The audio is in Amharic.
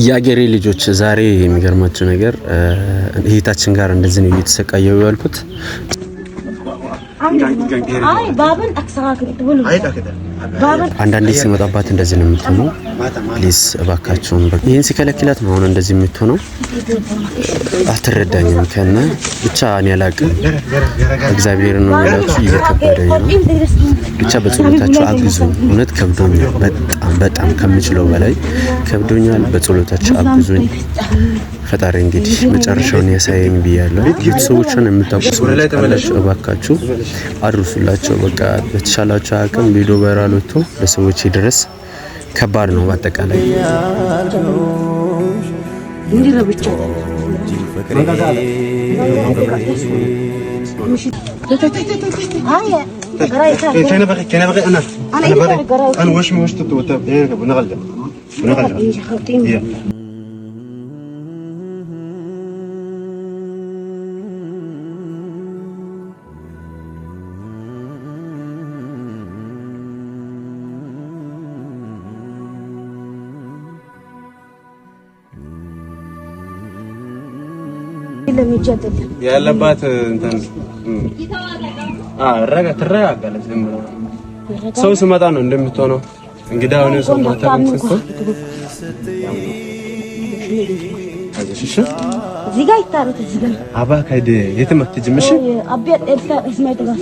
ያገሬ ልጆች ዛሬ የሚገርማችሁ ነገር እህታችን ጋር እንደዚህ ነው እየተሰቃየው ያልኩት። አይ ባብን አክሰራክ ብሉ አንዳንዴ ሲመጣባት እንደዚህ ነው የምትሆነው። ፕሊዝ እባካችሁን ይሄን ሲከለክላት ነው አሁን እንደዚህ የምትሆነው። አትረዳኝም ከነ ብቻ እኔ አላቅም። እግዚአብሔር ነው የሚላችሁ እየከበደኝ ነው። ብቻ በጸሎታችሁ አግዙኝ። እውነት ከብዶኛል፣ በጣም ከምችለው በላይ ከብዶኛል። በጸሎታችሁ አግዙኝ። ፈጣሪ እንግዲህ መጨረሻውን ያሳየኝ ብያለሁ። ቤተሰቦችን የምታውቁ ሰዎች እባካችሁ አድርሱላቸው። በቃ በተሻላችሁ አቅም ቪዲዮ ቫይራል ወጥቶ ለሰዎች ድረስ ከባድ ነው። በአጠቃላይ እንዴ ነው ብቻ انا واش تتوتر نغلب ያለባት እንትን ረጋ ትረጋጋለች። ሰው ሲመጣ ነው እንደምትሆነው። እንግዲህ አሁን ሰው ማታም ስትሆን አዘሽሽ እዚህ ጋር ይታረጥ እዚህ ጋር አባ ከደ የትም አትጅምሽ አባ ኤልሳ እስማኤል ጋር